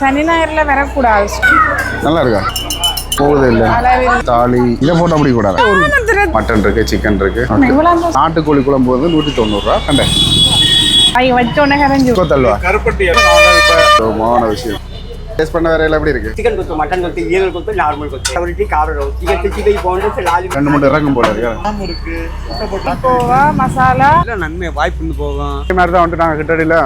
சனி ஞாயிறுல வரக்கூடாது. நல்லா இருக்கா? போகுது இல்லை தாலி இதை போட்டு அப்படி கூடாது. மட்டன் இருக்கு, சிக்கன் இருக்கு. நாட்டுக்கோழி குழம்பு வந்து 190 ரூபா. கண்டே வச்சோன்னே கரைஞ்சு தல்வா கருப்பட்டி விஷயம். டேஸ்ட் பண்ண வேற எப்படி இருக்கு? சிக்கன் கொத்து, மட்டன் கொத்து, ஈரல் கொத்து, நார்மல் கொத்து, அவருக்கு கார ரோஸ், சிக்கன் சிக்கன் போண்டு ரெண்டு மூணு இறங்கும் போல இருக்கு. போவா மசாலா நன்மை வாய்ப்பு போகும். இதே மாதிரி தான் வந்துட்டு நாங்கள் கிட்டடியில்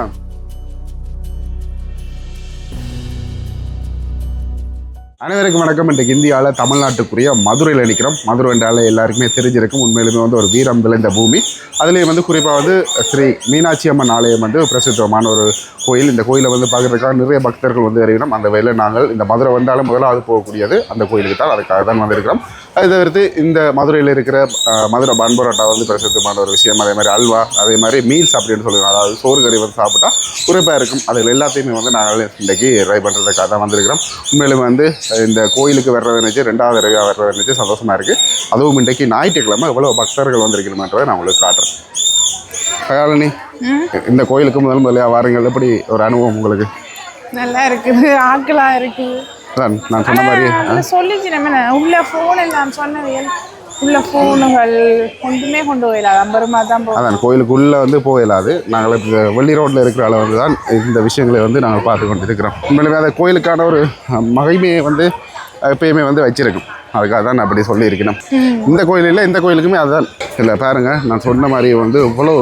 அனைவருக்கும் வணக்கம். இன்றைக்கு இந்தியாவில் தமிழ்நாட்டுக்குரிய மதுரையில் நிற்கிறோம். மதுரை என்றாலே எல்லாருக்குமே தெரிஞ்சிருக்கும். உண்மையிலுமே வந்து ஒரு வீரம் விளைந்த பூமி. அதுலேயும் வந்து குறிப்பாக வந்து ஸ்ரீ மீனாட்சி அம்மன் ஆலயம் வந்து பிரசித்தமான ஒரு கோயில். இந்த கோயிலை வந்து பார்க்குறதுக்காக நிறைய பக்தர்கள் வந்து அறிவினோம். அந்த வகையில் நாங்கள் இந்த மதுரை வந்தாலும் முதலாவது போகக்கூடியது அந்த கோயிலுக்கு தான். அதுக்காக தான் வந்திருக்கிறோம். அதை தவிர்த்து இந்த மதுரையில் இருக்கிற மதுரை பன் பரோட்டா வந்து பிரசித்தமான ஒரு விஷயம். அதே மாதிரி அல்வா, அதே மாதிரி மீல்ஸ் அப்படின்னு சொல்லுவாங்க. அதாவது சோறு கறி வந்து சாப்பிட்டா குறிப்பாக இருக்கும். அதில் எல்லாத்தையுமே வந்து நாங்கள் இன்றைக்கி ட்ரை பண்ணுறதுக்காக தான் வந்திருக்கிறோம். உண்மையிலுமே வந்து இந்த கோயிலுக்கு வர்றது நினச்சி 2வது தடவை வர்றது நினச்சி சந்தோஷமாக இருக்குது. அதுவும் இன்றைக்கு ஞாயிற்றுக்கிழமை எவ்வளோ பக்தர்கள் வந்திருக்கணுமன்றதை நான் உங்களுக்கு காட்டுறேன். கயாலினி, இந்த கோயிலுக்கு முதல்லையா வாருங்கள். எப்படி ஒரு அனுபவம் உங்களுக்கு? நல்லா இருக்குது, ஆக்கலாக இருக்குது. நான் சொன்ன மாதிரி சொல்லிச்சு நம்ம உள்ள ஃபோன் நான் சொன்னது உள்ள ஃபோனுகள் ஒன்றுமே கொண்டு போயிடாது. அம்பரமாக தான் போகும். அதான் கோயிலுக்குள்ளே வந்து போயிடாது. நாங்கள் இப்போ வெள்ளி ரோட்டில் இருக்கிற அளவு தான் இந்த விஷயங்களை வந்து நாங்கள் பார்த்து கொண்டு இருக்கிறோம். உண்மையிலுமே அந்த கோயிலுக்கான ஒரு மகிமையை வந்து எப்பயுமே வந்து வச்சிருக்கும். அதுக்காக தான் நான் அப்படி சொல்லியிருக்கணும். இந்த கோயில் இல்லை, இந்த கோயிலுக்குமே அதுதான் இல்லை. பாருங்கள், நான் சொன்ன மாதிரி வந்து இவ்வளோ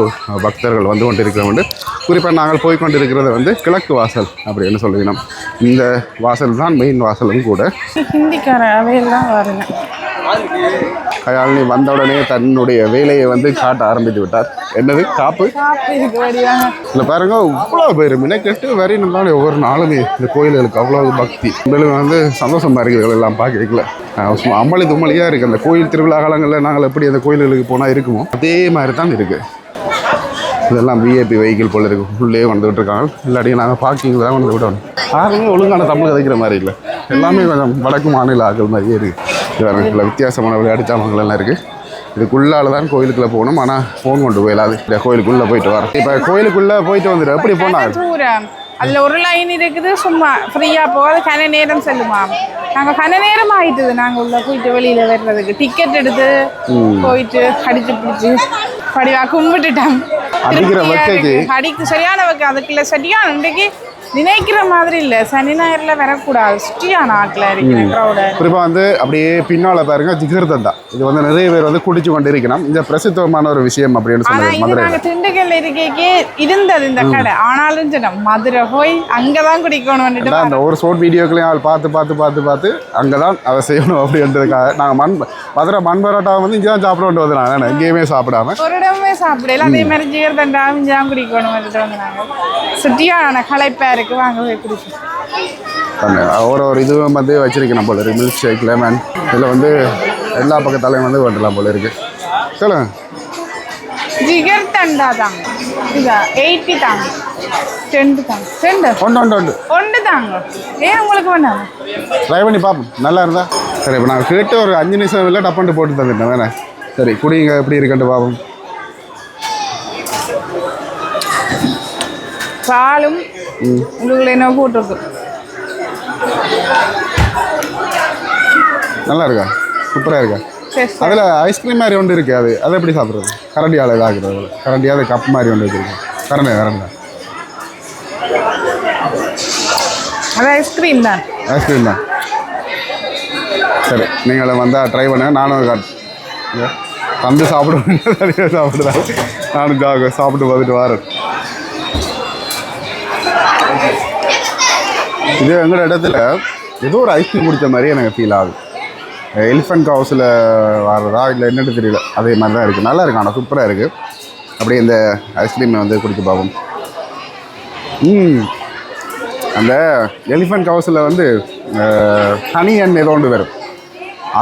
பக்தர்கள் வந்து கொண்டு இருக்கிறவங்க. குறிப்பாக நாங்கள் போய் கொண்டு இருக்கிறத வந்து கிழக்கு வாசல் அப்படின்னு சொல்லிக்கணும். இந்த வாசல் தான் மெயின் வாசலும் கூட. ஹிந்திக்கார அவையெல்லாம் வருங்க. கயாலினி வந்த உடனே தன்னுடைய வேலையை வந்து காட்ட ஆரம்பித்து விட்டார். என்னது காப்பு இல்லை பாருங்க, இவ்வளோ பேர் மினக்கெட்டு வரி இருந்தாலும் ஒவ்வொரு நாளுமே இந்த கோயில்களுக்கு அவ்வளோ பக்தி. உண்மையிலுமே வந்து சந்தோஷமாக இருக்குது எல்லாம் பார்க்கல. அம்மளி தும்மலியாக இருக்குது. அந்த கோயில் திருவிழா காலங்களில் நாங்கள் எப்படி அந்த கோயில்களுக்கு போனால் இருக்குமோ அதே மாதிரி தான் இருக்குது. இதெல்லாம் விஐபி வெஹிக்கிள் போல் இருக்குது. ஃபுல்லே வந்துகிட்டு இருக்காங்க. இல்லாட்டியும் நாங்கள் பார்க்கிங்கில் தான் வந்து விடணும். யாருமே ஒழுங்கான தமிழ் கதைக்கிற மாதிரி இல்லை. எல்லாமே கொஞ்சம் வடக்கு மாநில ஆக்கள் மாதிரியே இருக்குது. இது வித்தியாசமான விளையாட்டு சாமான்கள்லாம் இருக்குது. இதுக்குள்ளால தான் கோயிலுக்குள்ளே போகணும். ஆனால் ஃபோன் கொண்டு போயிடாது. இந்த கோயிலுக்குள்ளே போயிட்டு வரோம். இப்போ கோயிலுக்குள்ளே போயிட்டு வந்துடும். எப்படி போனாங்க? அதில் ஒரு லைன் இருக்குது, சும்மா ஃப்ரீயாக போகாது. கன நேரம் செல்லுமா. நாங்கள் கன நேரம் ஆகிட்டுது. நாங்கள் உள்ள போயிட்டு வெளியில் வர்றதுக்கு டிக்கெட் எடுத்து போயிட்டு அடிச்சு பிடிச்சி படிவா கும்பிட்டுட்டாங்க. அடிக்கு சரியான வைக்க அதுக்குள்ள சரியான இன்றைக்கு நினைக்கிற மாதிரி இல்லை. சனி ஞாயிறுல வரக்கூடாது. சுற்றியான ஆட்டில் இருக்கிற க்ரௌட. குறிப்பாக வந்து அப்படியே பின்னால் பாருங்க ஜிகிர்தண்டா. இது வந்து நிறைய பேர் வந்து குடிச்சு கொண்டு இருக்கணும். இந்த பிரசித்தமான ஒரு விஷயம் அப்படின்னு சொல்லுவாங்க. மதுரை நாங்கள் திண்டுக்கல்ல இருக்கே இருந்தது இந்த கடை. ஆனாலும் சொன்னோம் மதுரை போய் அங்கே தான் குடிக்கணும். அந்த ஒரு ஷார்ட் வீடியோக்களையும் அவள் பார்த்து அங்கே தான் அதை செய்யணும் அப்படின்றதுக்காக நாங்கள் மதுரை மண் பரோட்டாவை வந்து இங்கே தான் சாப்பிட வந்து நான் எங்கேயுமே சாப்பிடாம ஒரு இடமே சாப்பிடல. அதே மாதிரி ஜிகிர்தண்டா இங்கே தான் குடிக்கணும் வந்துட்டு வந்து நாங்கள் சுற்றியான களைப்பா இருக்கு. வாங்க ஒரு இதுவும் வந்து வச்சிருக்கணும் போல இருக்கு. மில்க் ஷேக், லெமன், இதில் வந்து எல்லா பக்கத்தாலையும் வந்து வரலாம் போல இருக்கு. சொல்லுங்க. ஜிகர்தண்டா தாங்க. இதா 80 தாங்க. 10 தாங்க. 10 ஒன்று தாங்க. ஏன் உங்களுக்கு வேணாம்? ட்ரை பண்ணி பார்ப்போம். நல்லா இருந்தா சரி. இப்போ நான் கேட்டு ஒரு 5 நிமிஷம் இல்லை டப்பன்ட்டு போட்டு தந்துட்டேன் தானே. சரி, குடிங்க எப்படி இருக்குன்ட்டு பார்ப்போம். பாலும் உங்களுக்கு என்ன போட்டிருக்கு. நல்லா இருக்கா? சூப்பராக இருக்கா? அதில் ஐஸ்கிரீம் மாதிரி ஒன்று இருக்குது. அதை எப்படி சாப்பிட்றது? கரண்டியால் இதாகிறது. கரண்டியாவது கப் மாதிரி ஒன்று வச்சுருக்கு. கரண்டா அது ஐஸ்கிரீம் தான். சரி, நீங்கள் வந்தால் ட்ரை பண்ண. நானும் வந்து சாப்பிடுவேன். தனியாக சாப்பிடுறேன். நானும் சாப்பிட்டு பார்த்துட்டு வரேன். இது எங்களோட இடத்துல ஏதோ ஒரு ஐஸ்கிரீம் குடித்த மாதிரி எனக்கு ஃபீல் ஆகுது. எலிஃபண்ட் ஹவுஸில் வர்றதா இல்லை என்னென்னு தெரியல. அதே மாதிரி தான் இருக்குது. நல்லா இருக்கு. ஆனால் சூப்பராக இருக்குது. அப்படியே இந்த ஐஸ்கிரீமை வந்து குடிக்க பார்ப்போம். அந்த எலிஃபண்ட் ஹவுஸில் வந்து ஹனி அண்ட் ஏதோ ஒன்று வரும்.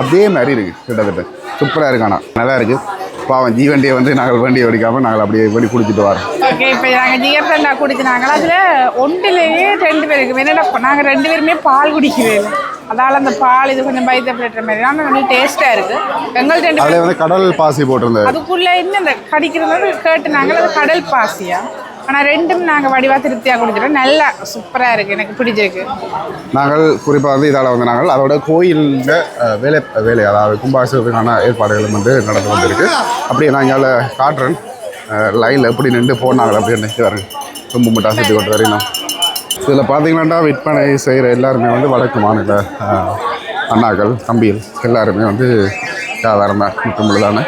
அதே மாதிரி இருக்குது கிட்டத்தட்ட. சூப்பராக இருக்கு. ஆனால் நல்லா இருக்குது. பாவம் ஜீவண்டியை வந்து நாங்கள் வண்டியை ஓடிக்காமல் நாங்கள் அப்படியே வெளியே குடிச்சிட்டு வரோம். ஓகே, இப்போ நாங்கள் ஜிகர்தண்டா குடிச்சினாங்களா. அதில் ஒன்றிலேயே 2 பேருக்கு என்னென்ன நாங்கள் 2 பேருமே பால் குடிக்கிறேன். அதால் அந்த பால் இது கொஞ்சம் பயத்தப்படுற மாதிரி. ஆனால் வந்து டேஸ்ட்டாக இருக்குது. எங்கள் 2 பேரும் வந்து கடல் பாசி போட்டிருந்தது. அதுக்குள்ளே இன்னும் இந்த கடிக்கிறது கேட்டு நாங்கள் அது கடல் பாசியா ஆனால் ரெண்டும் நாங்கள் வடிவாக திருப்தியாக குடிச்சிட்டோம். நல்லா சூப்பராக இருக்குது, எனக்கு பிடிச்சிருக்கு. நாங்கள் குறிப்பாக வந்து இதால் வந்து நாங்கள் அதோட கோயிலில் வேலை அதாவது கும்பாபிஷேகத்துக்கான ஏற்பாடுகளும் வந்து நடந்து வந்திருக்கு. அப்படியே நான் இங்கே காட்டுறேன் லைனில் எப்படி நின்று போனாங்க அப்படின்னு வரேன். ரொம்ப முட்டாக சுற்றி கொண்டு வரீங்க. இதில் பார்த்தீங்கன்னா விற்பனை செய்கிற எல்லாருமே வந்து வடக்கு மாநில அண்ணாக்கள் தம்பிகள் எல்லாருமே வந்து வியாபாரம் தான் முற்று முழுதான.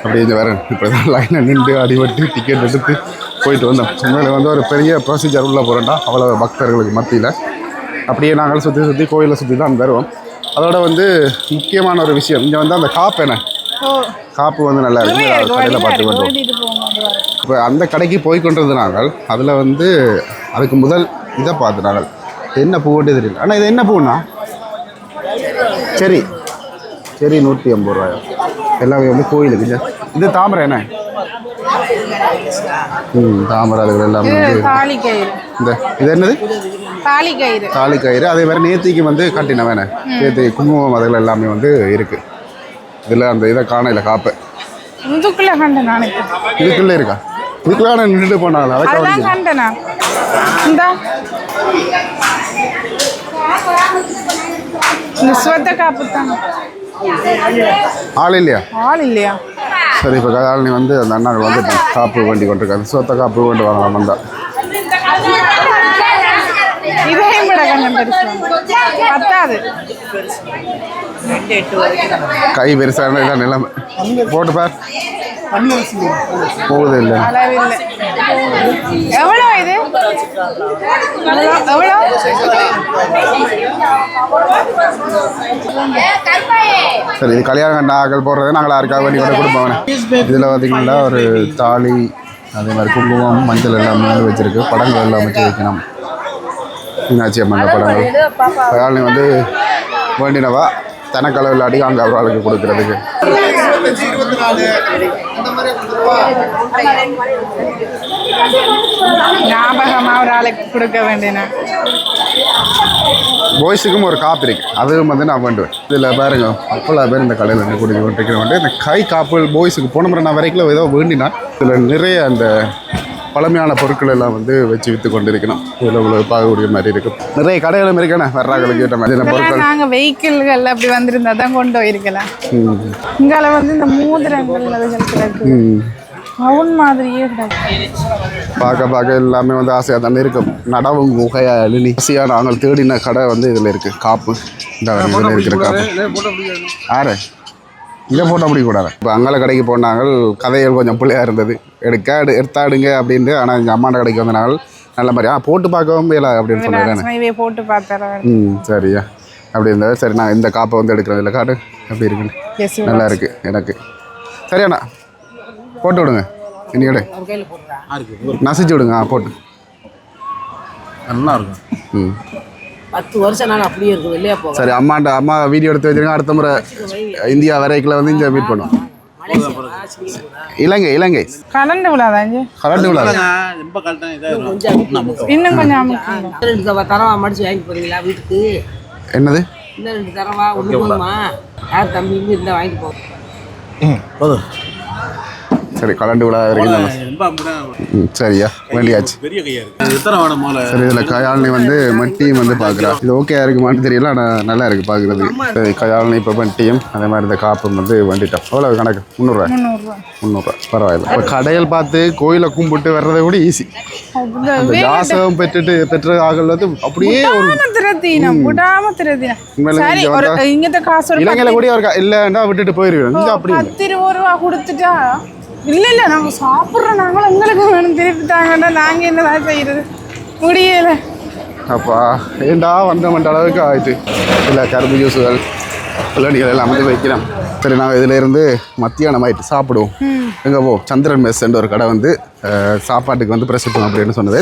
அப்படியே இங்கே வரேன். இப்போ தான் லைனில் நின்று அடிபட்டு டிக்கெட் எடுத்து போயிட்டு வந்தோம். உண்மையில் வந்து ஒரு பெரிய ப்ரொசீஜர் உள்ளே போகிறோம்டா அவ்வளோ பக்தர்களுக்கு மத்தியில். அப்படியே நாங்கள் சுற்றி கோயிலை சுற்றி தான் வருவோம். அதோட வந்து முக்கியமான ஒரு விஷயம் இங்கே வந்து அந்த காப்பு என்ன காப்பு வந்து நல்லா இருக்குது. கடையில் பார்த்து கொண்டோம். இப்போ அந்த கடைக்கு போய் கொண்டிருந்த நாங்கள் அதில் வந்து அதுக்கு முதல் இதை பார்த்து நாங்கள் என்ன பூவெட்டு தெரியல. ஆனால் இது என்ன பூன்னா சரி 150 ரூபாயா எல்லாமே வந்து கோயிலுக்கு. இது தாமரை என்ன தாமரை அதுகள் எல்லாமே இந்த இது என்னது தாலி கயிறு. அதே மாதிரி நேத்திக்கு வந்து கட்டின வேணே நேத்தி குங்குமம் அதுகள் எல்லாமே வந்து இருக்குது. இதில் அந்த இதை காணையில் காப்பை இதுக்குள்ளே இருக்கா இதுக்குள்ள நின்றுட்டு போனாங்க. ஆள் இல்லையா சரி. இப்போ கதாலினி வந்து அந்த அண்ணாக்கள் வந்து காப்பு வண்டி கொண்டிருக்காங்க. சுவத்த காப்பு கொண்டு வாங்கலாம் வந்தா கை பெருசான நிலைமை போட்டு பார் போகுது இல்லை. எவ்வளோ இது எவ்வளோ சரி. இது கல்யாண நாங்கள் போடுறது நாங்கள் யாருக்காக வண்டி கொண்டு கொடுப்போம். இதில் பார்த்தீங்கன்னா ஒரு தாலி அதே மாதிரி குங்குமம் மஞ்சள் எல்லாமே வந்து வச்சுருக்கு. படங்கள் எல்லாம் வச்சு வைக்கணும். மீனாட்சி அம்மன் படங்கள் கல்யாணி வந்து வேண்டினவா தனக்களவு இல்லாடி அங்கே அவர்களுக்கு கொடுக்கறதுக்கு. ஞாபகமாக ஒரு ஆளுக்கு கொடுக்க வேண்டிய பாய்ஸுக்கும் ஒரு காப்பு இருக்கு. அதுவும் வந்து நான் வேண்டுவேன். இதில் பாருங்க அப்போல்லாம் பேர் இந்த கடையில் வந்து குடிக்க கொண்டிருக்கிறேன். இந்த கை காப்பு பாய்ஸுக்கு போன முறை நான் வரைக்கும் ஏதோ வேண்டினா இதில் நிறைய அந்த பழமையான பொருட்கள் எல்லாம் வந்து வச்சு விற்று கொண்டிருக்கணும். இதில் இவ்வளோ பார்க்கக்கூடிய மாதிரி இருக்கும். நிறைய கடைகளும் இருக்கேன் வர்றாங்களுக்கு ஏற்ற மாதிரி பொருட்கள். நாங்கள் வெஹிக்கிள்கள் அப்படி வந்திருந்தா தான் கொண்டு போயிருக்கலாம். இங்கால வந்து இந்த மூதிரங்கள் அவன் மாதிரியே பார்க்க எல்லாமே வந்து ஆசையாக தானே இருக்கும். நடவும் குகையா எழுநி ஆசையாக நாங்கள் தேடின கடை வந்து இதில் இருக்குது. காப்பு இந்த இதில் இருக்கிற காப்பு ஆறு இதை போட்டால் பிடிக்கூடாது. இப்போ அங்கால கடைக்கு போனாங்க கதைகள் கொஞ்சம் பிள்ளையாக இருந்தது. எடுத்தாடுங்க அப்படின்ட்டு. ஆனால் எங்கள் அம்மாண்ட கடைக்கு வந்து நாங்கள் நல்ல மாதிரி போட்டு பார்க்கவும் இல்லை அப்படின்னு சொல்லுறேன். போட்டு பார்த்தேன். சரியா அப்படி இருந்தால் சரி. நான் இந்த காப்பை வந்து எடுக்கிறேன். இல்லை காடு எப்படி இருக்குன்னு நல்லா இருக்குது எனக்கு. சரியாண்ணா போட்டு விடுங்க. இனி எடு நசிச்சு விடுங்க. போட்டு நல்லா இருக்கும். 10 வருஷம் நான் அப்படியே இருக்கும் இல்லையா போக. சரி அம்மா வீடியோ எடுத்து வச்சிருங்க. அடுத்த முறை இந்தியா வரைக்கும் வந்து இங்கே மீட் பண்ணுவோம். இலங்கை கலந்து விடாதாங்க. இன்னும் கொஞ்சம் 2 தரவா மடிச்சு வாங்கி போறீங்களா வீட்டுக்கு? என்னது இன்னும் 2 தரவா ஒன்று போதுமா? யார் தம்பி இங்கே இருந்தால் வாங்கிட்டு போதும். சரி கலண்டு விழா சரியா வேண்டியாச்சு. சரி இதில் கயாலினி வந்து மட்டியும் வந்து பார்க்குறா. இது ஓகே இருக்குமான்னு தெரியல. ஆனால் நல்லா இருக்குது பார்க்குறது. சரி கயாலினி இப்போ மட்டியும் அதே மாதிரி இந்த காப்பும் வந்து வேண்டிட்டோம். எவ்வளோ கணக்கு? 300 பரவாயில்ல. இப்போ கடையில் பார்த்து கோயிலை கும்பிட்டு வர்றதை கூட ஈஸி. அந்த ஜாசகம் பெற்ற ஆகல் வந்து அப்படியே இலங்கையில கூட இல்லைன்னா விட்டுட்டு போயிருக்கோம். இங்கே அப்படி 10-20 ரூபா கொடுத்துட்டா இல்லை நாங்கள் சாப்பிட்றோம். நாங்களும் எங்களுக்கு வேணும் திருப்பி தாங்கன்னா நாங்கள் என்னதான் செய்யறது முடியலை. அப்பா ஏண்டா வந்தோம்ன்ற அளவுக்கு ஆயிடுச்சு. இல்லை கரும்பு ஜூஸுகள் பிள்ளைகள் எல்லாம் வந்து வைக்கிறோம். சரி நாங்கள் இதில் இருந்து மத்தியானம் ஆகிட்டு சாப்பிடுவோம். எங்கே சந்திரன் மெஸ்ன்ற ஒரு கடை வந்து சாப்பாட்டுக்கு வந்து பிரசித்தம் அப்படின்னு சொன்னது.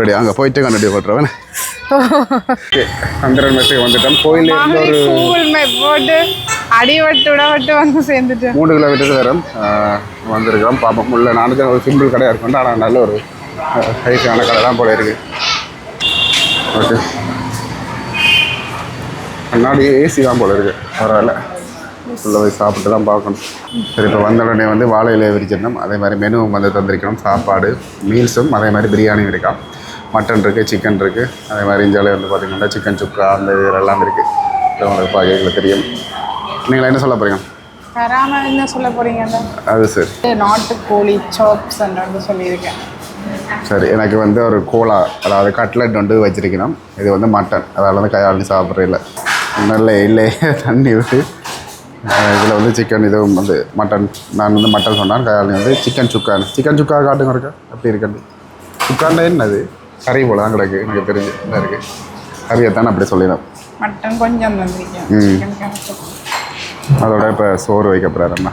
ரெடி அங்கே போயிட்டு கண்டிப்பாக பண்ணுறவன். சந்திரன் மெஸ்ஸுக்கு வந்துட்டோம். கோயிலில் போட்டு அடிவட்டு வந்து சேர்ந்துட்டு 3 கிலோமீட்டர் வரும் வந்திருக்கிறோம். பார்ப்போம். உள்ள 4 ஒரு சிம்பிள் கடையாக இருக்கும். ஆனால் நல்ல ஒரு ஹைஃபையான கடை தான் போல இருக்குது. ஓகே கண்ணாடி ஏசி தான் போல இருக்குது. பரவாயில்ல. உள்ள போய் சாப்பிட்டு தான் பார்க்கணும். சரி, இப்போ வந்த உடனே வந்து வாழை இலையை விரிச்சிடணும். அதே மாதிரி மெனுவும் வந்து தந்திருக்கணும். சாப்பாடு மீல்ஸும் அதே மாதிரி பிரியாணியும் இருக்கா. மட்டன் இருக்குது, சிக்கன் இருக்குது. அதே மாதிரி இந்தியாவில் வந்து பார்த்திங்கன்னா சிக்கன் சுக்கா அந்த இதெல்லாம் இருக்குது. உங்களுக்கு பார்க்கல தெரியும். நீங்கள் என்ன சொல்ல போகிறீங்க? வராமல் என்ன சொல்ல போகிறீங்க? அது சரி, நாட்டுக்கோழி சாப்ஸ் வந்து சொல்லியிருக்கேன். சரி, எனக்கு வந்து ஒரு கோலா, அதாவது கட்லெட் வந்து வச்சுருக்கணும். இது வந்து மட்டன், அதால் வந்து கையாளி சாப்பிட்ற இல்லை நல்ல இல்லை தண்ணி விட்டு. இதில் வந்து சிக்கன், இதுவும் வந்து மட்டன். நான் வந்து மட்டன் சொன்னேன், கையாளி வந்து சிக்கன் சுக்கான்னு. சிக்கன் சுக்கா காட்டுங்க இருக்கா எப்படி இருக்குது? சுக்காண்டா என்னது? கறி போல தான் கிடக்கு எனக்கு தெரிஞ்சு. என்ன இருக்குது கறியைத்தான் அப்படி சொல்லிடலாம். மட்டன் கொஞ்சம் வந்துருக்கேன். அதோட இப்போ சோறு வைக்க போகிறாருண்ணா.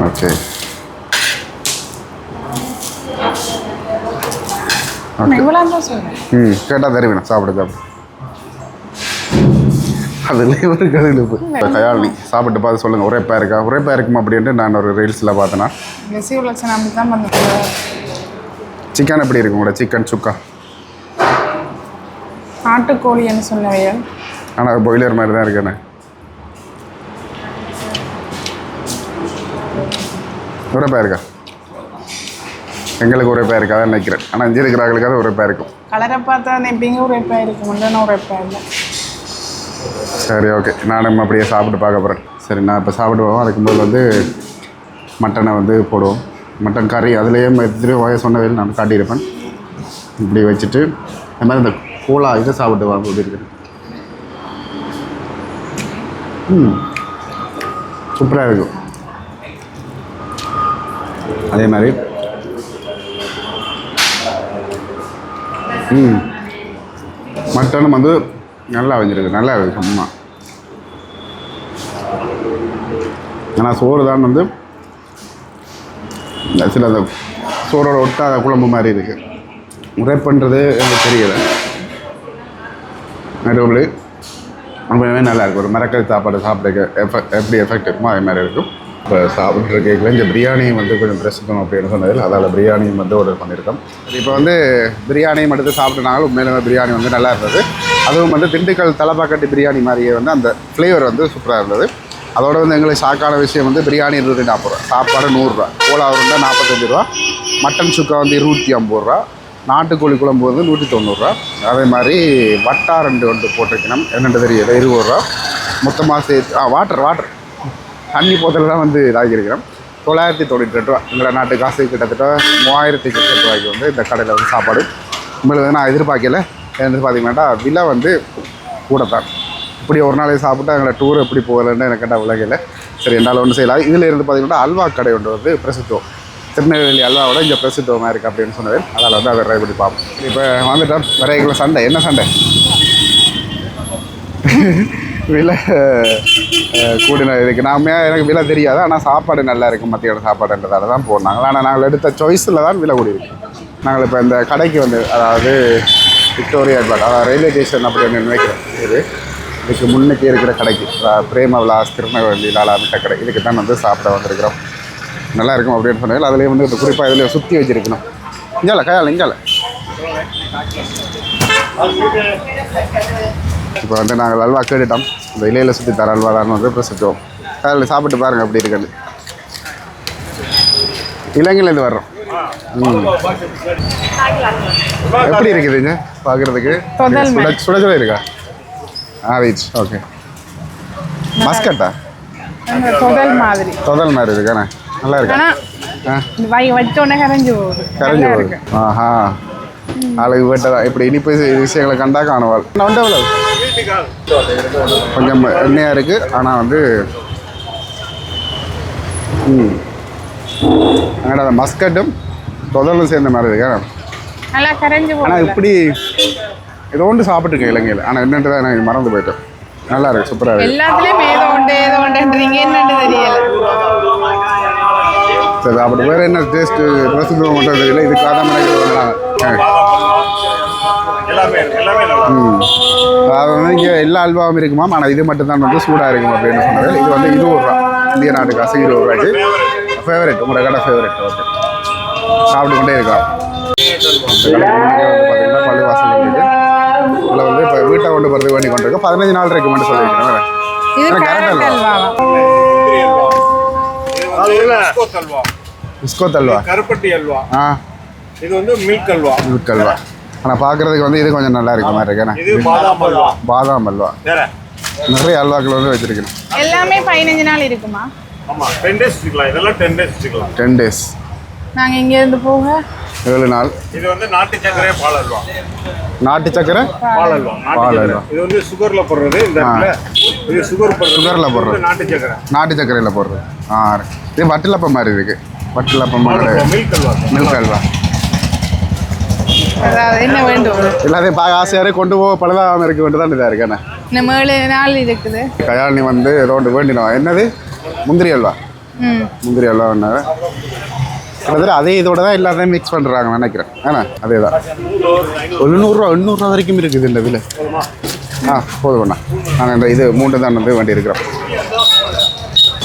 ஓகே, கேட்டால் தெரிவிண்ணா. சாப்பிடு அதில் ஒரு கதிலுப்பு. இப்போ கையாளி சாப்பிட்டு பார்த்து சொல்லுங்கள், உரைப்பாக இருக்கா? உரைப்பாக இருக்குமா அப்படின்ட்டு நான் ஒரு ரீல்ஸில் பார்த்தேன்னா. சிக்கன் எப்படி இருக்கும் கூட? சிக்கன் சுக்கா நாட்டுக்கோழின்னு சொன்னவையா? ஆனால் பாய்லர் மாதிரி தான் இருக்கேண்ணே. உரைப்பாக இருக்கா? எங்களுக்கு உரைப்பாக இருக்காதான் நினைக்கிறேன். ஆனால் இஞ்சி இருக்கிறாங்களுக்காக உரைப்பாக இருக்கும். கலரை பார்த்தா நினைப்பீங்க உரைப்பாக இருக்கும். முன்னாடி உரைப்பாக இல்லை. சரி, ஓகே, நானும் அப்படியே சாப்பிட்டு பார்க்க போகிறேன். சரி, நான் இப்போ சாப்பிட்டு போவோம். அதுக்கும்போது வந்து மட்டனை வந்து போடுவோம். மட்டன் கறி அதுலேயே எத்தனையோ வகை சொன்னதில் நான் காட்டியிருப்பேன். இப்படி வச்சுட்டு அது மாதிரி இந்த கோலா இதை சாப்பிட்டு வாங்க இருக்கிறேன். சூப்பராக இருக்கும். அதே மாதிரி மட்டனும் வந்து நல்லா வஞ்சிருக்கு, நல்லா இருக்குது சும்மா. ஆனால் சோறு தான் வந்து சில அந்த சோறோட ஒட்டாத குழம்பு மாதிரி இருக்குது. உரைப்புன்றது எனக்கு தெரியலை. நடுவில் ரொம்பவே நல்லா இருக்கும். ஒரு மரக்கறி சாப்பாடு சாப்பிட்றதுக்கு எப்படி எஃபெக்ட் இருக்குமோ அதே மாதிரி இருக்கும். இப்போ சாப்பிட்ற கேட்கல இந்த பிரியாணியும் வந்து கொஞ்சம் பிரசித்தம் அப்படின்னு சொன்னதில் அதால் பிரியாணியும் வந்து ஆர்டர் பண்ணியிருக்கோம். இப்போ வந்து பிரியாணியும் எடுத்து சாப்பிட்டுனாலும் உண்மையிலுமே பிரியாணி வந்து நல்லா இருந்தது. அதுவும் வந்து திண்டுக்கல் தலப்பாக்கட்டி பிரியாணி மாதிரியே வந்து அந்த ஃப்ளேவர் வந்து சூப்பராக இருந்தது. அதோடு வந்து எங்களுக்கு ஷாக்கான விஷயம் வந்து பிரியாணி 240 ரூபா, சாப்பாடு 100 ரூபா, கோலா உருண்டை 45 ரூபா, மட்டன் சுக்கா வந்து 250 ரூபா, நாட்டுக்கோழி குழம்பு வந்து 190 ரூபா. அதே மாதிரி வட்டா 2 வந்து போட்டிருக்கணும். என்னென்று தெரியல, 20 ரூபா மொத்தமாக சேர்த்து. வாட்டர் தண்ணி போத்தல் தான் வந்து இதாகியிருக்கிறோம். 992 ரூபா எங்களோட நாட்டு காசு. கிட்டத்தட்ட 3000 ரூபாய்க்கு வந்து இந்த கடையில் வந்து சாப்பாடு. உண்மையில வந்து நான் எதிர்பார்க்கல. என்னது பார்த்தீங்கன்னா விலை வந்து கூடத்தான். இப்படி ஒரு நாளைக்கு சாப்பிட்டா எங்களை டூர் எப்படி போகலன்னு எனக்கு கேட்டால் விலகல. சரி, என்னால் ஒன்று செய்யலாம். இதில் இருந்து பார்த்தீங்கன்னா அல்வா கடை ஒன்று வந்து பிரசித்தம். திருநெல்வேலி அல்வாவோட இங்கே பிரசித்தமாக இருக்குது அப்படின்னு சொன்னது. அதில் வந்து அதை ட்ரை பண்ணி பார்ப்போம். இப்போ வந்துட்டோம். வரைக்குள்ள சண்டை என்ன சண்டை? விலை கூடின இதுக்கு எனக்கு விலை தெரியாது. ஆனால் சாப்பாடு நல்லா இருக்கும். மத்தியோட சாப்பாடுன்றதால தான் போனாங்க. ஆனால் நாங்கள் எடுத்த சாய்ஸில் தான் விலை கூடி இருக்கு. நாங்கள் இப்போ இந்த கடைக்கு வந்து, அதாவது விக்டோரியா அட்வாட், அதாவது ரயில்வே ஸ்டேஷன் அப்படி ஒன்று நினைக்கிறேன். இதுக்கு முன்னுக்கு இருக்கிற கடைக்கு, பிரேம விலாஸ் திருநெல்வேலி லாலா மிட்ட கடை, இதுக்கு தான் வந்து சாப்பிட வந்திருக்கிறோம். நல்லா இருக்கும் அப்படின்னு சொன்னாங்க. அதுலேயே வந்து இந்த குறிப்பாக இதில் சுற்றி வச்சுருக்கணும். இங்கால கையால் இங்கால. இப்போ வந்து நாங்கள் அல்வா கேட்டுட்டோம். இந்த இலையில் சுற்றி தர அல்வா தான் வந்து பிரசித்தோம். அதில் சாப்பிட்டு பாருங்கள் அப்படி இருக்குது. இலங்கையிலேருந்து வர்றோம். எப்படி இருக்குதுங்க பார்க்குறதுக்கு? சுட சுட இருக்கா? Right, okay. மஸ்கட்டா? தொதல் மாதிரி இருக்காண்ணே. நல்லா இருக்கா? கரைஞ்சி போகுது. ஆஹா, அழகு போட்டதா. இப்படி இனிப்பு விஷயங்களை கண்டா காணுவாள். நான் எவ்வளோ கொஞ்சம் எண்ணெயாக இருக்குது. ஆனால் வந்து அங்கே அந்த மஸ்கட்டும் தொதலும் சேர்ந்த மாதிரி இருக்கா. ஆனால் இப்படி ஏதோ ஒன்று சாப்பிட்டுருக்கேன் இலங்கையில். ஆனால் என்னென்று தான் எனக்கு மறந்து போயிட்டேன். நல்லா இருக்கு, சூப்பராக இருக்கு. சரி, அப்படி வேறு என்ன டேஸ்ட்டு பிரசித்தம் மட்டும் தெரியல. இதுக்காக தான் அதாவது வந்து இங்கே எல்லா அல்வாவும் இருக்குமா. ஆனால் இது மட்டும் தான் வந்து சூடாக இருக்கும் அப்படின்னு சொன்னது. இது வந்து 20 ரூபா, இந்திய நாட்டு காசு 20 ரூபாய்க்கு. ஃபேவரட், உங்களோட கடை ஃபேவரட். ஓகே, சாப்பிட்டு கொண்டே இருக்கலாம். பார்த்தீங்கன்னா பள்ளிவாசல் இருக்குது. இதில் வந்து இப்போ வீட்டை கொண்டு போகிறது வேண்டி கொண்டிருக்கோம். 15 நாள் இருக்குமென்று சொல்லியிருக்கிறேன். இது கேரட் அல்வா. பிஸ்கோத் அல்வா. கருப்பட்டி அல்வா. இது வந்து மில்க் அல்வா. மில்க் அல்வா. ஆனால் பார்க்குறதுக்கு வந்து இது கொஞ்சம் நல்லா இருக்க மாதிரி இருக்கேன். இது பாதாம் அல்வா. பாதாம் அல்வா. நிறைய அல்வாக்கள் வந்து வச்சிருக்கேன். எல்லாமே 15 நாள் இருக்குமா? ஆமாம், 10 days வச்சுக்கலாம். இதெல்லாம் 10 days வச்சுக்கலாம். 10 days. நாங்கள் இங்கேருந்து போக 7 நாள். இது வந்து நாட்டு சக்கரை பால் அல்வா. நாட்டு சக்கரை பால் அல்வா. பால் அல்வா. இது வந்து சுகர்ல போடுறது. இந்த இடத்துல இது சுகர்ல போடுறது. நாட்டு சக்கரை. நாட்டு சக்கரையில் போடுறது. இது வட்டிலப்பம் மாதிரி இருக்கு. வட்டிலப்பம் மில்க் அல்வா. மில்க் அல்வா. அதாவது என்ன வேண்டும் எல்லாத்தையும் பார்க்க ஆசையாக கொண்டு போக பழுதாகாமல் இருக்க வேண்டியது தான் இதாக இருக்கேண்ணே. இன்னும் 7 நாள் இருக்குது. கல்யாணி வந்து ஏதோ ஒன்று வேண்டினோம். என்னது முந்திரி அல்வா. முந்திரி அல்வா ஒன்று கிட்டத்தட்ட அதே இதோட தான் எல்லாத்தையும் மிக்ஸ் பண்ணுறாங்க நினைக்கிறேன். ஏன்னா அதே தான் 700 800 வரைக்கும் இருக்குது இந்த விலை. போதும்ண்ணா. நாங்கள் இந்த இது 3 தான் வந்து வேண்டி இருக்கிறோம்.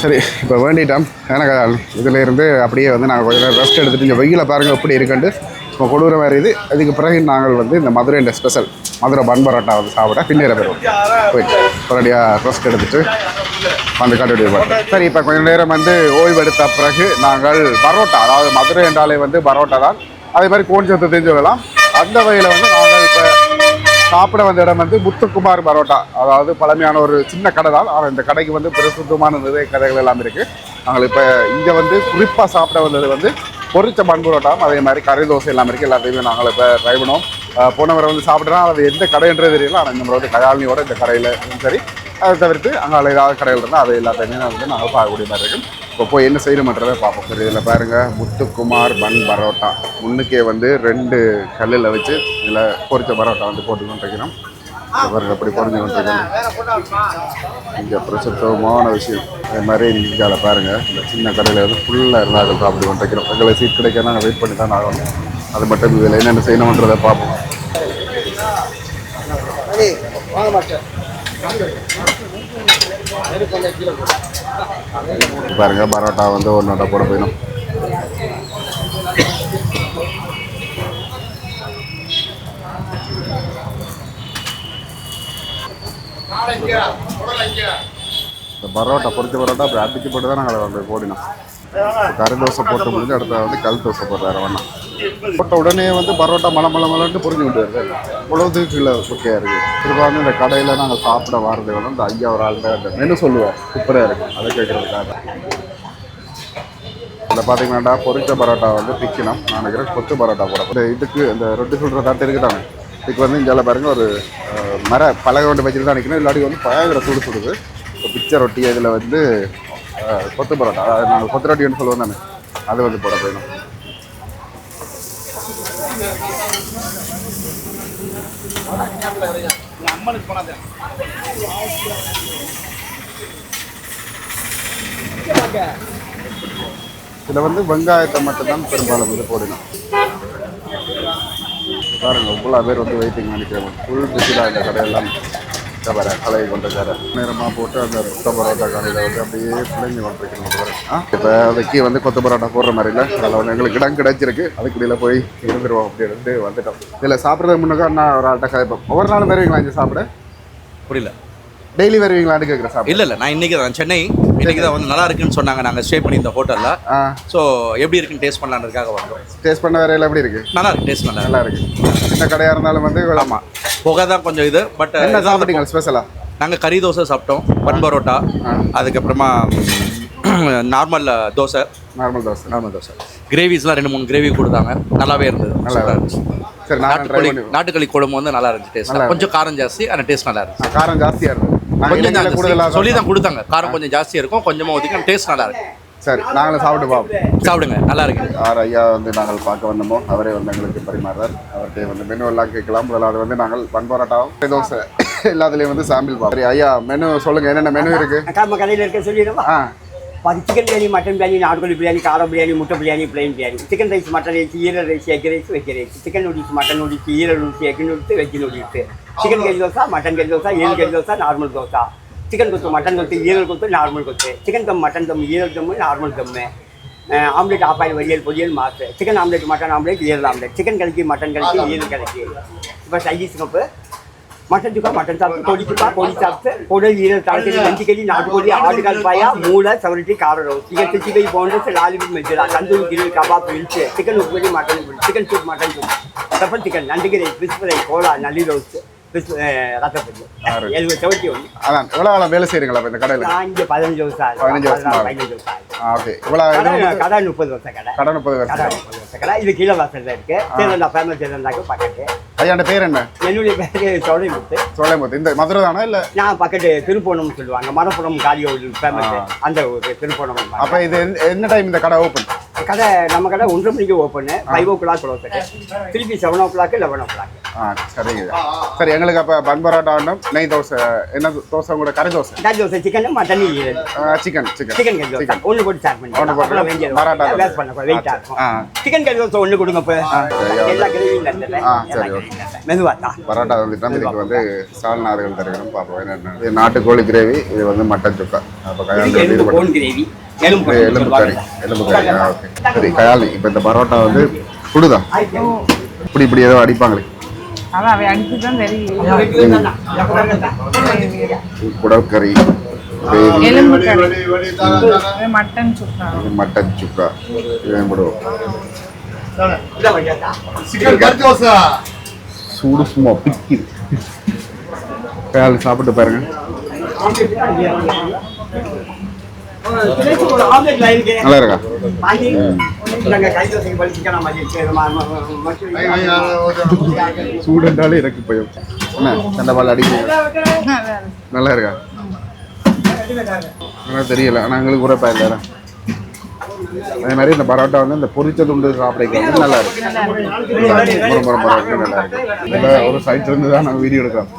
சரி, இப்போ வேண்டிட்டோம். எனக்கு இதில் இருந்து அப்படியே வந்து நாங்கள் கொஞ்சம் நேரம் ரெஸ்ட் எடுத்துகிட்டு இங்கே வெயில பாருங்கள் எப்படி இருக்குன்ட்டு இப்போ கொடூர மாதிரி இது. அதுக்கு பிறகு நாங்கள் வந்து இந்த மதுரை ஸ்பெஷல் மதுரை பன் பரோட்டா வந்து சாப்பிட பின்னேற பெறுவோம். போயிட்டு ஒரடியாக ரெஸ்ட் எடுத்துகிட்டு வந்து கட்டுடைய பார்த்தோம். சரி, இப்போ கொஞ்சம் நேரம் வந்து ஓய்வெடுத்த பிறகு நாங்கள் பரோட்டா, அதாவது மதுரை என்றாலே வந்து பரோட்டா தான். அதே மாதிரி கோஞ்சத்தை தெரிஞ்சு சொல்லலாம். அந்த வகையில் வந்து நாங்கள் இப்போ சாப்பிட வந்த இடம் வந்து முத்துக்குமார் பரோட்டா. அதாவது பழமையான ஒரு சின்ன கடை தான். ஆனால் இந்த கடைக்கு வந்து பிரசித்தமான நிறைய கடைகள் எல்லாம் இருக்குது. நாங்கள் இப்போ இங்கே வந்து குறிப்பாக சாப்பிட வந்தது வந்து பொரிச்ச பன் பரோட்டாவும் அதே மாதிரி கறி தோசை எல்லாம் இருக்குது. எல்லாத்தையுமே நாங்கள் இப்போ ட்ரை பண்ணுவோம். போனவரை வந்து சாப்பிட்றோம். அது எந்த கடைன்றது தெரியல. ஆனால் நம்மளோட வந்து கயாலினியோட இந்த கடையில் சரி, அதை தவிர்த்து அங்கே ஏதாவது கடைகள் இருந்தால் அது எல்லாத்தையுமே வந்து நாங்கள் பார்க்கக்கூடிய மாதிரி இருக்கும். இப்போ போய் என்ன செய்யணுமன்றதை பார்ப்போம். சரி, இதில் பாருங்கள் முத்துக்குமார் பன் பரோட்டா. முன்னுக்கே வந்து 2 கல்லில் வச்சு இதில் பொரிச்ச பரோட்டா வந்து போட்டு கொண்டிருக்கிறோம். பாருங்கள் அப்படி பொறிஞ்சு கொண்டிருக்கணும். இங்கே பிரசித்தமான விஷயம். அதே மாதிரி இங்கே பாருங்கள் இந்த சின்ன கடையில் வந்து ஃபுல்லாக இருந்தால் சாப்பிட்டு கொண்டிருக்கிறோம். எங்களை சீட் கிடைக்க நாங்கள் வெயிட் பண்ணி தான் ஆகணும். அது மட்டும் இதில் என்னென்ன செய்யணுன்றதை பார்ப்போம். பாருங்க பரோட்டா வந்து ஒரு நோட்டை போட போயிடும். இந்த பரோட்டா பொரிச்ச பரோட்டா அப்படி அடிச்சு போட்டு தான் நாங்கள் வந்து போடினோம். கறி தோசை போட்டு முடிஞ்சு அடுத்த வந்து கல் தோசை போடுறாரு வேணாம். போட்ட உடனே வந்து பரோட்டா மலமலமலன்ட்டு புரிஞ்சு விட்டு வருது. உழவுக்கு கீழே குக்கையாக இருக்குது. திரும்ப வந்து இந்த கடையில் நாங்கள் சாப்பிட வர்றது வந்து இந்த ஐயா ஒரு ஆள்கிட்ட அந்த மெனு சொல்லுவேன் சூப்பராக இருக்கும். அதை கேட்குறதுக்காக இதில் பார்த்தீங்கன்னாடா பொரிச்ச பரோட்டா வந்து பிக்கணும். நான் நினைக்கிறேன் கொத்து பரோட்டா போட இதுக்கு இந்த ரொட்டி சுடுற தட்டு இருக்குதானே. இதுக்கு வந்து இங்கே பாருங்க ஒரு பலகை கொண்டு வச்சுட்டு தான் நிற்கணும். இல்லாட்டி வந்து பயங்கர சுடுது. இப்போ பிச்சை ரொட்டி இதில் வந்து கொத்து பரோட்டா, அதாவது நாங்கள் கொத்து ரொட்டின்னு சொல்லுவோம் தானே, அது வந்து போட போயிடும். இதில் வந்து வெங்காயத்தை மட்டும்தான் பெரும்பாலும் வந்து போடணும். பாருங்க இவ்வளோ பேர் வந்து வெயிட்டிங் நினைக்கிறேன். ஃபுல் பிஸியாக இந்த கடையெல்லாம் வர கலையை கொண்ட கடை நேரமாக போட்டு அந்த கொத்த பரோட்டா கடையில் வந்து அப்படியே பிள்ளைங்க வந்துருக்கணும். இப்போ அதுக்கு வந்து கொத்த பரோட்டா போடுற மாதிரி இல்லை. அதில் வந்து எங்களுக்கு இடம் கிடைச்சிருக்கு. அதுக்குடியில் போய் இருந்துருவோம் அப்படின்னு வந்துட்டோம். இதில் சாப்பிட்றதுக்கு முன்னாக்கா நான் ஒரு ஆட்டை கதைப்போம். ஒவ்வொரு நாளும் வருவீங்களா இங்கே சாப்பிட? புரியல. டெய்லி வருவீங்களான்னு கேட்குறேன் சாப்பிட. இல்லை நான் இன்றைக்கி தான் சென்னை. இன்றைக்கி தான் வந்து நல்லா இருக்குன்னு சொன்னாங்க. நாங்கள் ஸ்டே பண்ணி இந்த ஹோட்டலில். ஸோ எப்படி இருக்குன்னு டேஸ்ட் பண்ணலான்றதுக்காக வந்தோம். டேஸ்ட் பண்ண வரையில் எப்படி இருக்குது? நல்லா இருக்குது. டேஸ்ட் நல்லா இருக்குது. சின்ன கடையாக இருந்தாலும் வந்து ஆமாம் புகை தான் கொஞ்சம் இது. பட் என்ன சாப்பிட்டீங்க ஸ்பெஷலாக? நாங்கள் கறி தோசை சாப்பிட்டோம், பன் பரோட்டா, அதுக்கப்புறமா நார்மல் தோசை. நார்மல் தோசை கிரேவிஸ்லாம் 2-3 கிரேவி கொடுத்தாங்க. நல்லாவே இருந்தது. நல்லா இருந்துச்சு. சரி, நாட்டுக்கோழி குழம்பு வந்து நல்லா இருந்துச்சு. டேஸ்ட் கொஞ்சம் காரம் ஜாஸ்தி, ஆனால் டேஸ்ட் நல்லா இருந்துச்சு. காரம் ஜாஸ்தியாக இருந்தது. கொஞ்சம் கூடுதலாக சொல்லி தான் கொடுத்தாங்க. காரம் கொஞ்சம் ஜாஸ்தியாக இருக்கும், கொஞ்சமாக ஊற்றிக்கும். டேஸ்ட் நல்லா இருக்கு. சரி, நாங்களும் சாப்பிட்டு பார்ப்போம். சாப்பிடுங்க, நல்லா இருக்கு. ஐயா வந்து நாங்கள் பார்க்க வந்தோமோ அவரே வந்து எங்களுக்கு பரிமாறார். அவர்கிட்ட வந்து மெனு எல்லாம் கேட்கலாம். முதலாவது வந்து நாங்கள் பன் பரோட்டாவும் தோசை எல்லாத்துலேயும் வந்து சாம்பிள் பார்ப்போம். சரி ஐயா, மெனு சொல்லுங்கள், என்னென்ன மெனு இருக்குது? நம்ம கடையில் இருக்க சொல்லிடுவா. சிக்கன் பிரியாணி, மட்டன் பிரியாணி, நாட்டுக்கோழி பிரியாணி, காரம் பிரியாணி, முட்டை biryani, plain biryani, chicken rice, mutton rice, ஈரல் rice, egg rice, veg rice, chicken noodles, mutton noodles, ஈரல் noodles, egg noodles, veg noodles, chicken கறி தோசை, மட்டன் கறி தோசை, ஏழு கறி தோசை, நார்மல் தோசை, சிக்கன் கொத்து, மட்டன் கொத்து, ஈரல் கொத்து, நார்மல் கொத்து, சிக்கன் தம், மட்டன் தம், ஈரல் தம், நார்மல் தம், ஆம்லேட், ஆப்பாயில் வரியல், பொரியல், மாசு, சிக்கன் ஆம்லேட், மட்டன் ஆம்லேட், ஈரல் ஆம்லேட், சிக்கன் கறிக்கு, மட்டன் கறிக்கு, ஈரல் கறிக்கு. இப்போ சைடிஷ் கப்பு மட்டன் சுக்கா மட்டன் சாப்பிட்டு கோழி சுக்கா கோழி சாப்பிட்டு குடல் ஈரல் தலைக்கறி நஞ்சிக்கறி நாட்டுக்கோழி ஆட்டுக்கால் பாயா மூளை சவரட்டி கார ரோஸ் சிக்கன் 65 பவுண்டர்ஸ் லாலிபப் மெஜரா தந்தூரி கிரில் கபாப் பிரிச்சு சிக்கன் உப்புரி mutton chicken soup mutton soup pepper chicken நண்டுக்கறி ஃபிஷ் ஃப்ரை கோலா நல்லி ரோஸ் ரசப்பட்டி 71. அதான் எவ்வளோ ஆளா வேலை செய்கிறீங்களா இப்போ இந்த கடையில்? நான் இங்கே 15 வருஷம் 15 வருஷம். 15 வருஷம். ஓகே இவ்வளோ கடை 30 வருஷம் கடை. கடை 30 வருஷம். கடை 30 வருஷம் கடை. இது கீழே வாசல்ல இருக்கு. சேதண்டா ஃபேமஸ் சேதண்டாக்கு பக்கத்து. ஐயாண்ட பேர் என்ன? என்னுடைய பேரு சோலைமுத்து. சோலைமுத்து. இந்த மதுரை தானே இல்லை? நான் பக்கத்து திருப்போணம் சொல்லுவாங்க. மரப்புறம் காலியோ ஃபேமஸ் அந்த ஒரு திருப்போணம். அப்போ இது என்ன டைம் இந்த கடை ஓப்பன்? கடை நம்ம கடை 1:30 மணிக்கு ஓப்பன், 5 o'clock க்ளோஸ். திருப்பி 7 o'clock 11 o'clock. சரிங்க. சரி எங்களுக்கு அப்போ பன் பரோட்டா வேண்டும், நெய் தோசை, என்ன தோசை கூட கறி தோசை? கறி தோசை சிக்கன் மட்டன் சிக்கன் கறி தோசை ஒன்று போட்டு ஸ்டார்ட் பண்ணி ஒன்று போட்டு பரோட்டா வேஸ்ட் பண்ண வெயிட்டா இருக்கும். சிக்கன் கறி தோசை ஒன்று கொடுங்க இப்போ எல்லா கிரேவியும் சரி மெதுவாத்தா. பரோட்டா வந்துட்டோம். இதுக்கு வந்து சால்னார்கள் தருகிறோம் பார்ப்போம் என்னென்ன. இது நாட்டுக்கோழி கிரேவி, இது வந்து மட்டன் சுக்கா. அப்போ கையால் கோன் கிரேவி எலும்பு கறி. ஓகே சரி கையால். இப்போ இந்த பரோட்டா வந்து சுடுதா? இப்படி ஏதோ அடிப்பாங்களே அதான் அவை அடிச்சு தான் தெரியும். குடற்கறி, எலும்பு கறி, மட்டன் சுக்கா, மட்டன் சுக்கா, இதையும் போடுவோம். சூடு சும்மா பிக்கிது. கையால் சாப்பிட்டு பாருங்க. நல்லா இருக்கா? சூடுண்டாலே இறக்கி போயும். என்ன சண்டைபால் அடிக்க நல்லா இருக்கா? ஆனால் தெரியல. ஆனால் எங்களுக்கு கூட பயன். அதே மாதிரி இந்த பரோட்டா வந்து இந்த பொரிச்ச துண்டு சாப்பிட்றது வந்து நல்லா இருக்கு. நல்லா இருக்கு. ஒரு சைட் இருந்து தான் நாங்கள் வீடியோ எடுக்கிறோம்.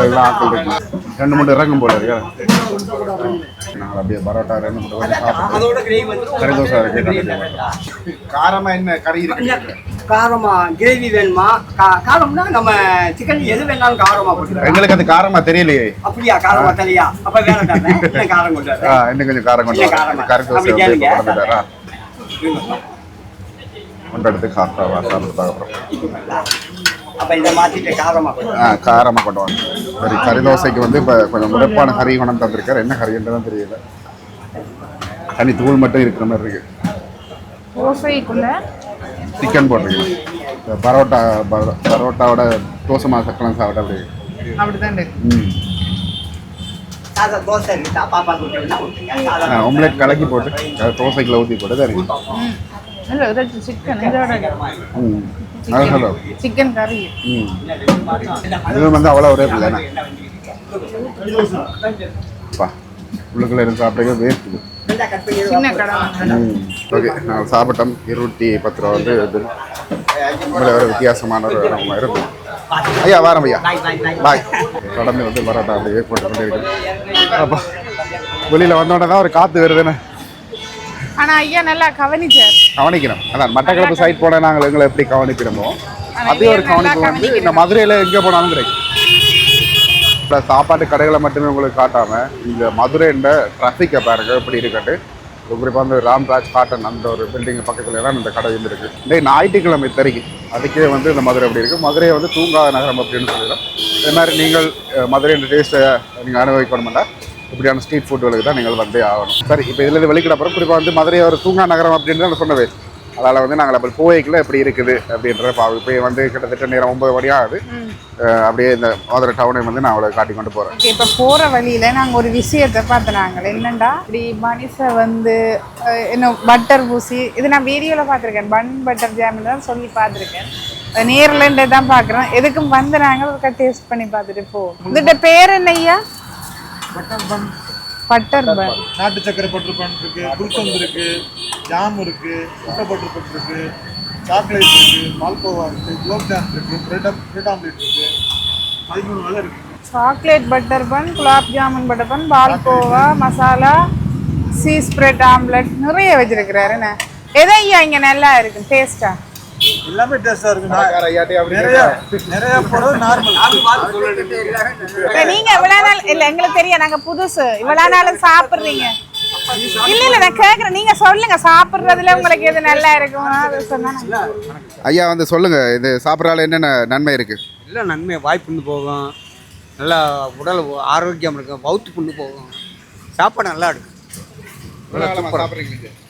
எல்லாம் ஆக்கள் இருக்கு. 2-3 இறங்கும் போல இருக்கு. நாங்கள் அப்படியே பரோட்டா 2-3 சாப்பிட்டு கறி தோசை இருக்கு. காரமாக என்ன கறி இருக்கு? காரமா கிரேவி வேணுமா? காரம்னா நம்ம சிக்கன் எது வேணாலும் காரமா போட்டு. எங்களுக்கு அது காரமா தெரியலையே. அப்படியா? காரமா தெரியலையா? அப்ப வேற காரம் கொண்டு இன்னும் கொஞ்சம் காரம் கொண்டு கறி தோசை போட்டுட்டாரா? கொண்டெடுத்து சாப்பிட்டு பார்க்குறோம். அப்ப இதை மாத்திட்டு காரமா காரமாக கொண்டு வாங்க. சரி கறி தோசைக்கு வந்து இப்போ கொஞ்சம் முறைப்பான கறி கொண்டு தந்திருக்காரு. என்ன கறின்றதான் தெரியல. தனி தூள் மட்டும் இருக்கிற மாதிரி இருக்கு. தோசைக்குள்ள சிக்கன் போட்டிருக்கு. பரோட்டாவோட தோசை மாசக்கெல்லாம் சாப்பிட்டா அப்படி அப்படிதான் இருக்கு. ஆம்லேட் கலக்கி போட்டு தோசைக்குள்ள ஊற்றி போட்டு தான் இருக்கு. சிக்கன் இதோட சிக்கன் கறி இது வந்து அவ்வளோ ஒரே இல்லைண்ணா. உள்ளுக்குள்ள இருந்து சாப்பிட்றது வேஸ்ட்டு. சின்ன கடை. ஓகே நாங்கள் சாப்பிட்டோம். 210 ரூபா வந்து உங்களை வேறு வித்தியாசமான ஒரு இருக்கும். ஐயா வாரம் ஐயா பாய். தொடர்ந்து வந்து பரோட்டா அப்படியே போட்டு கொண்டே இருக்கு. அப்போ வெளியில் வந்தோடனே தான் ஒரு காற்று வருதுன்னு. ஆனா ஐயா நல்லா கவனிச்சார். கவனிக்கிறோம். அதான் மட்டக்களப்பு சைட் போனால் நாங்கள் எங்களை எப்படி கவனிக்கிறோமோ அதே ஒரு கவனிப்பு வந்து இந்த மதுரையில் எங்கே போனாலும் கிடைக்கும். இப்போ சாப்பாட்டு கடைகளை மட்டுமே உங்களுக்கு காட்டாமல் இந்த மதுரைன்ற டிராஃபிக்கை பாருங்க எப்படி இருக்கட்டு. குறிப்பாக வந்து ராம்ராஜ் காட்டன் அந்த ஒரு பில்டிங் பக்கத்துல தான் இந்த கடை வந்து இருக்குது. இந்த ஞாயிற்றுக்கிழமை தெரியும் அதுக்கே வந்து இந்த மதுரை எப்படி இருக்குது. மதுரையை வந்து தூங்காத நகரம் அப்படின்னு சொல்லிடும். இதே மாதிரி நீங்கள் மதுரைன்ற டேஸ்ட்டை நீங்கள் அனுபவிக்கணும்னா இப்படியான ஸ்ட்ரீட் ஃபுட்டுகளுக்கு தான் நீங்கள் வந்தே ஆகணும். சரி இப்போ இதில் வெளிக்கிட அப்புறம் குறிப்பாக வந்து மதுரையை ஒரு தூங்கா நகரம் அப்படின்னு தான் சொன்னது. அதனால் வந்து நாங்கள் அப்படி போய்க்குள்ள எப்படி இருக்குது அப்படின்ற இப்போ வந்து கிட்டத்தட்ட நேரம் 9 மணி ஆகுது. அப்படியே இந்த மதுரை டவுனை வந்து நான் அவளை காட்டி கொண்டு போகிறேன். இப்போ போகிற வழியில் நாங்கள் ஒரு விஷயத்தை பார்த்துனாங்க. என்னண்டா இப்படி மனுஷை வந்து இன்னும் பட்டர் பூசி இது நான் வீடியோவில் பார்த்துருக்கேன். பன் பட்டர் ஜாம் தான் சொல்லி பார்த்துருக்கேன். நேரில் தான் பார்க்குறோம். எதுக்கும் வந்து நாங்கள் ஒரு டேஸ்ட் பண்ணி பார்த்துட்டு போவோம். இதோட பேர் என்ன ஐயா? Butter bun. Butter bun. நாட்டு சக்கரை பட்டர் பன் இருக்கு, குல்கந்த் இருக்கு, ஜாம் இருக்கு, முட்டை பட்டர் பன் இருக்கு, சாக்லேட் இருக்கு, பால்கோவா இருக்கு, குலோப் ஜாம் இருக்கு, பிரெட் ஆம்லேட் இருக்கு. 13 வகை இருக்கு. Chocolate butter bun, gulab jamun butter bun, palkova, masala, cheese bread omelette நிறைய வச்சிருக்கிறாரு. என்ன எதை ஐயா இங்கே நல்லா இருக்கு டேஸ்டா? எல்லாமே டேஸ்டா இருக்கு. நிறைய போறது நார்மல். நீங்க இவ்வளவு நாள் இல்ல எங்களுக்கு தெரியும், நாங்க புதுசு. இவ்வளவு நாள் சாப்பிடுறீங்க. இல்ல நான் கேக்குறேன், நீங்க சொல்லுங்க சாப்பிடுறதுல உங்களுக்கு எது நல்லா இருக்கும். ஐயா வந்து சொல்லுங்க இது சாப்பிட்றால என்னென்ன நன்மை இருக்கு? எல்லாம் நன்மை வாய் புண்ணு போகும், நல்லா உடல் ஆரோக்கியம் இருக்கும், வவுத்து புண்ணு போகும், சாப்பாடு நல்லா இருக்கும்.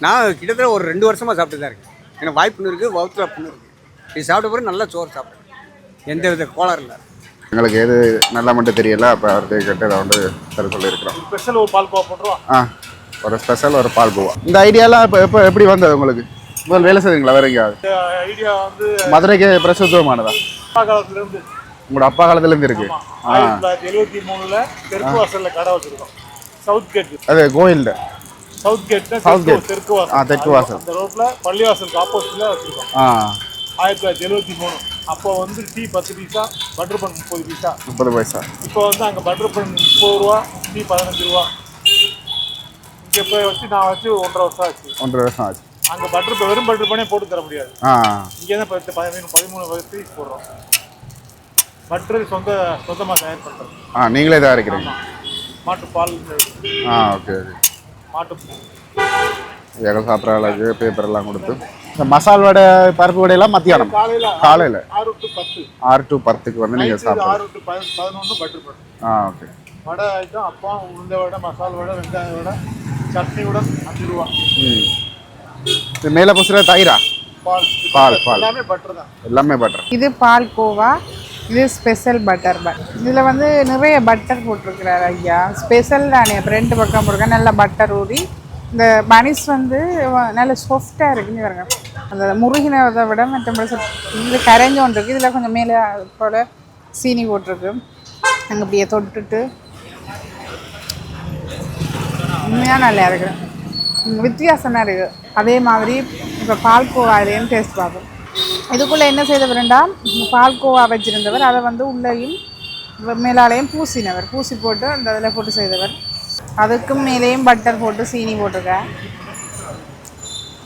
நான் கிட்டத்தட்ட ஒரு 2 வருஷமாக சாப்பிட்டு தான் இருக்கேன். எனக்கு வாய் புண்ணு இருக்குது, வவுத்துல புண்ணு இருக்குது. இது சாப்பிட்ட பிறகு நல்லா சோறு சாப்பிட்றேன், எந்த வித கோளாறு இல்லை. எங்களுக்கு எது நல்லா மட்டும் தெரியல, அப்போ அவர்கிட்ட கேட்டு அதை வந்து தர சொல்லியிருக்கிறோம். ஸ்பெஷல் ஒரு பால்கோவா பண்ணுறோம். ஒரு ஸ்பெஷல் ஒரு பால்கோவா. இந்த ஐடியாலாம் இப்போ எப்படி வந்தது உங்களுக்கு? முதல் வேலை செய்வீங்களா வேற எங்கேயாவது? ஐடியா வந்து மதுரைக்கு பிரசுத்தமானதா? அப்பா காலத்துலேருந்து. உங்களோட அப்பா காலத்துலேருந்து இருக்கு. 1973 தெற்கு வாசலில் கடை வச்சுருக்கோம். South gate. அது கோயில்ட சவுத் கேட் தெற்கு வாசல். தெற்கு வாசல் அந்த ரோட்டில் பள்ளிவாசலுக்கு ஆப்போசிட்டில் வச்சுருக்கோம். 1973 அப்போ வந்து டீ 10 பைசா, பட்டர் பன் 30 பைசா. இப்போ வந்து அங்கே பட்டர் பன் 30 ரூபா, டீ 15 ரூபா. இங்கே இப்போ வச்சு நான் வச்சு 1.5 வருஷம் ஆச்சு. 1.5 வருஷம் ஆச்சு. அங்கே வெறும் பட்டர் பண்ணே போட்டு தர முடியாது. இங்கே தான் 13 பீஸ் போடுறோம். பட்டர் சொந்தமாக தயார் பண்ணுறோம். நீங்களே தயாரிக்கிறீங்க? மாட்டுப்பால். ஓகே. மாட்டு எங்களை சாப்பிட்ற அளவுக்கு பேப்பரெல்லாம் கொடுத்து இந்த மசால் வடை பருப்பு வடையெல்லாம் மத்தியானம் காலையில் 6 to 10 வந்து நீங்கள் சாப்பிடுங்க. 6 to 11 பட்டர் பன். ஓகே. வடை ஐட்டம் அப்பா உளுந்த வடை, மசால் வடை, வெங்காய வடை, சட்னி வடை 5 ரூபா. இது மேலே பூசுகிற தயிரா? பால் எல்லாமே பட்டர் தான். எல்லாமே பட்டர். இது பால்கோவா, இது ஸ்பெஷல் பட்டர் பன். இதில் வந்து நிறைய பட்டர் போட்டிருக்கிறார் ஐயா. ஸ்பெஷல் தானே, அப்புறம் 2 பக்கம் போட்டிருக்கேன். நல்லா பட்டர் ஊறி இந்த பனிஸ் வந்து நல்ல சாஃப்டாக இருக்குன்னு பாருங்க. அந்த முருகினதை விட மற்றபடி இதில் கரைஞ்சு ஒன்று இருக்குது. இதில் கொஞ்சம் மேலே போல் சீனி போட்டிருக்கு. அங்கே அப்படியே தொட்டுட்டு உண்மையாக நல்லா இருக்குது, வித்தியாசமாக இருக்குது. அதே மாதிரி இப்போ பால்கோவாலேயும் டேஸ்ட் பார்ப்போம். இதுக்குள்ளே என்ன செய்தவர்ண்டா, பால்கோவா வச்சுருந்தவர் அதை வந்து உள்ளேயும் மேலாலையும் பூசி போட்டு அந்த இதில் போட்டு செய்தவர். அதுக்கும் மேலேயும் பட்டர் போட்டு சீனி போட்டிருக்கேன்.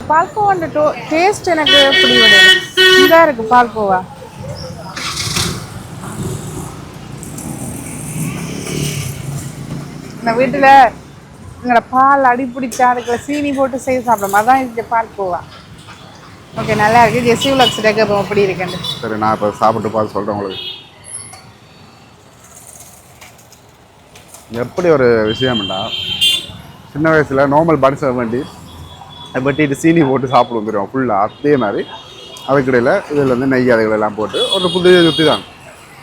பால்கோவான்ற டேஸ்ட் எனக்கு பிடிக்கல. இதாக இருக்குது பால்கோவா. இந்த வீட்டில் எங்களோட பால் அடிப்பிடிச்சா அதுக்குள்ள சீனி போட்டு செய்து சாப்பிடணும். அதான் இது பால்கோவா. ஓகே, நல்லா இருக்குது. ஜெஸ்ஸி விலாக்ஸ் டேக்கு எப்படி இருக்குன்னு சரி, நான் இப்போ சாப்பிட்டு பார்த்து சொல்கிறேன் உங்களுக்கு. எப்படி ஒரு விஷயம்டா, சின்ன வயசில் நார்மல் பன்ஸை வேண்டி வெட்டிட்டு சீனி போட்டு சாப்பிட வந்துடுவோம் ஃபுல்லாக. அதே மாதிரி அதுக்கிடையில் இதில் வந்து நெய் அதுகளெல்லாம் போட்டு ஒரு புதிய சுற்றி தான்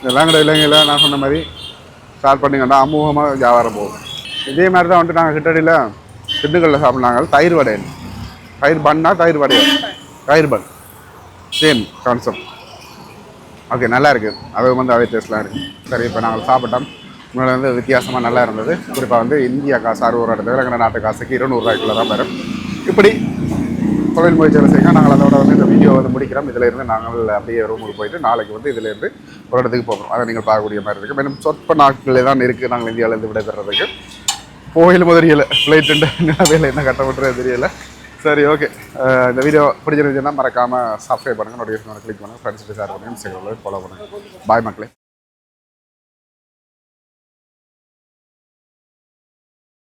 இதெல்லாம் கிடையாது. இலங்கையில் நான் சொன்ன மாதிரி ஸ்டார்ட் பண்ணிங்கன்னா அமூகமாக வியாபாரம் போகும். இதே மாதிரி தான் வந்துட்டு நாங்கள் கிட்டடியில் திண்டுக்கல்லில் சாப்பிட்னாங்க தயிர் வடை. தயிர் பன்னா தயிர் வடையா? தயிர் பன் சேம் கான்செப்ட். ஓகே, நல்லா இருக்குது. அது வந்து அதே டேஸ்ட்லாம் இருக்குது. சரி, இப்போ நாங்கள் சாப்பிட்டோம். முன்னாடி வந்து வித்தியாசமாக நல்லா இருந்தது. குறிப்பாக வந்து இந்தியா காசு 60 ரூபா எடுத்தது, எங்கள் நாட்டு காசுக்கு 200 ரூபாய்க்குள்ள தான் வரும். இப்படி தொழில் முயற்சிகளை செய்ய நாங்கள் அதோட வந்து இந்த வீடியோ வந்து முடிக்கிறோம். இதில் இருந்து நாங்கள் அப்படியே ரூமுக்கு போயிட்டு நாளைக்கு வந்து இதிலேருந்து ஒரு இடத்துக்கு போகிறோம். அதை நீங்கள் பார்க்கக்கூடிய மாதிரி இருக்குது. மேலும் சொற்ப நாட்களே தான் இருக்குது நாங்கள் இந்தியாவிலேருந்து விடைபெறதுக்கு. கோயில் முதலியலை ஃப்ளைட் நிலவையில் என்ன கட்டப்பட்டுறது தெரியல. சரி, ஓகே. இந்த வீடியோ பிடிச்சிருந்துச்சுன்னா மறக்காமல் சப்ஸ்கிரைப் பண்ணுங்கள், நோட்டிஃபிகேஷன் கிளிக் பண்ணுங்கள், ஃப்ரெண்ட்ஸ்க்கு ஷேர் பண்ணுங்கள், இன்ஸ்டாகிராமில் ஃபாலோ பண்ணுங்கள். பாய் மக்களே.